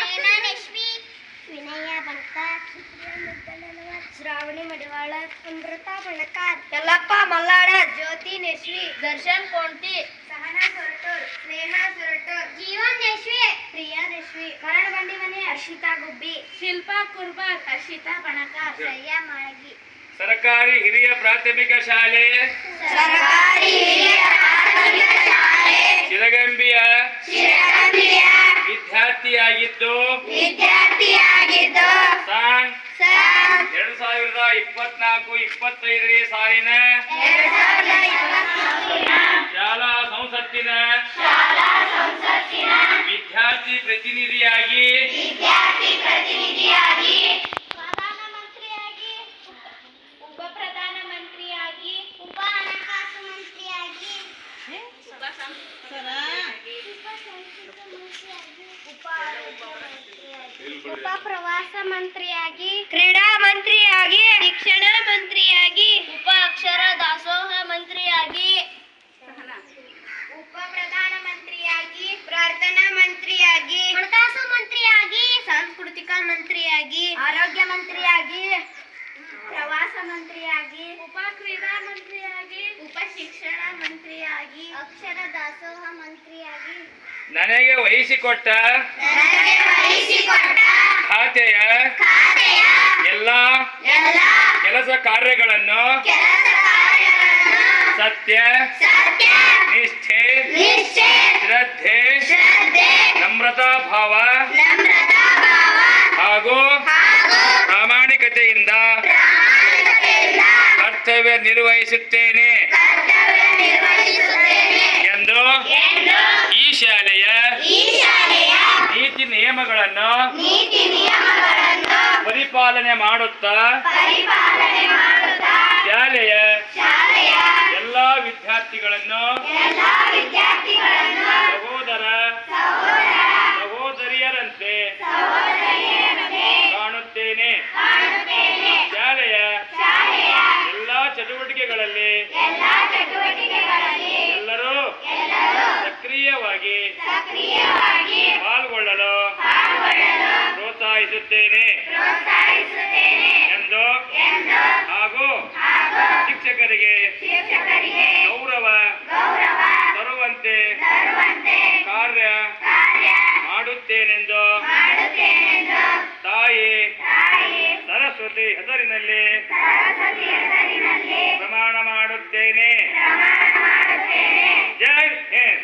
ಸೇನಾನೇಶ್ವಿ, ವಿನಯ ಬಣಕಾರ್, ಶ್ರಾವಣಿ ಮಡಿವಾಳ, ಅಮೃತ ಬಣಕಾರ್, ಯಲ್ಲಪ್ಪ ಮಲ್ಲಾಡ, ಜ್ಯೋತಿ ನೆಶ್ವಿ, Darshan Conte, Sahana Soratur, Sneha Soratur, Jeevan ನೆಶ್ವಿ, Priya ನೆಶ್ವಿ, Karan Bandimane, Harshita ಗುಬ್ಬಿ, ಶಿಲ್ಪಾ ಕುರ್ಬಾರ್, ಹರ್ಷಿತಾ ಬಣಕಾರ್, ಸಯ್ಯ ಮಾಳಗಿ. ಸರ್ಕಾರಿ ಹಿರಿಯ ಪ್ರಾಥಮಿಕ ಶಾಲೆ ಶಿರಗಂಬಿಯ ವಿದ್ಯಾರ್ಥಿಯಾಗಿದ್ದು ಸಾನ್ 2024-25 ಸಾಲಿನ ಶಾಲಾ ಸಂಸತ್ತಿನ ವಿದ್ಯಾರ್ಥಿ ಪ್ರತಿನಿಧಿಯಾಗಿ ಪ್ರಧಾನಮಂತ್ರಿಯಾಗಿ ಉಪ ಹಣಕಾಸು ಮಂತ್ರಿಯಾಗಿ ಉಪ ಪ್ರವಾಸ ಮಂತ್ರಿಯಾಗಿ ಕ್ರೀಡಾ ಮಂತ್ರಿಯಾಗಿ ಶಿಕ್ಷಣ ಮಂತ್ರಿಯಾಗಿ ಉಪ ಅಕ್ಷರ ದಾಸೋಹ ಮಂತ್ರಿಯಾಗಿ ಉಪ ಪ್ರಧಾನ ಮಂತ್ರಿಯಾಗಿ ಪ್ರಾರ್ಥನಾ ಮಂತ್ರಿಯಾಗಿ ಹಣಕಾಸು ಮಂತ್ರಿಯಾಗಿ ಸಾಂಸ್ಕೃತಿಕ ಮಂತ್ರಿಯಾಗಿ ಆರೋಗ್ಯ ಮಂತ್ರಿಯಾಗಿ ಪ್ರವಾಸ ಮಂತ್ರಿಯಾಗಿ ಉಪ ಕ್ರೀಡಾ ಮಂತ್ರಿಯಾಗಿ ಉಪ ಶಿಕ್ಷಣ ಮಂತ್ರಿಯಾಗಿ ಅಕ್ಷರ ದಾಸೋಹ ಮಂತ್ರಿಯಾಗಿ ನನಗೆ ವಹಿಸಿಕೊಟ್ಟ ಖಾತೆಯ ಎಲ್ಲ ಕೆಲಸ ಕಾರ್ಯಗಳನ್ನು ಸತ್ಯ ನಿಷ್ಠೆ ಶ್ರದ್ಧೆ ನಮ್ರತಾ ಭಾವ ಹಾಗೂ ಪ್ರಾಮಾಣಿಕತೆಯಿಂದ ಕರ್ತವ್ಯ ನಿರ್ವಹಿಸುತ್ತೇನೆ ಎಂದು ಈ ಶಾಲೆಯ ನೀತಿ ನಿಯಮಗಳನ್ನು ಪರಿಪಾಲನೆ ಮಾಡುತ್ತಾ ಶಾಲೆಯ ಎಲ್ಲ ವಿದ್ಯಾರ್ಥಿಗಳನ್ನು ಸಹೋದರ ಸಹೋದರಿಯರಂತೆ ಕಾಣುತ್ತೇನೆ. ಶಾಲೆಯ ಎಲ್ಲ ಚಟುವಟಿಕೆಗಳಲ್ಲಿ ಎಲ್ಲರೂ ಸಕ್ರಿಯವಾಗಿ ಪಾಲ್ಗೊಳ್ಳಲು ಪ್ರೋತ್ಸಾಹಿಸುತ್ತೇನೆ ಎಂದು ಹಾಗೂ ಶಿಕ್ಷಕರಿಗೆ ಗೌರವ ತರುವಂತೆ ಕಾರ್ಯ ಮಾಡುತ್ತೇನೆಂದು ತಾಯಿ ಸರಸ್ವತಿ ಹೆಸರಿನಲ್ಲಿ ಪ್ರಮಾಣ ಮಾಡುತ್ತೇನೆ. ಜೈ ಹಿಂದ್.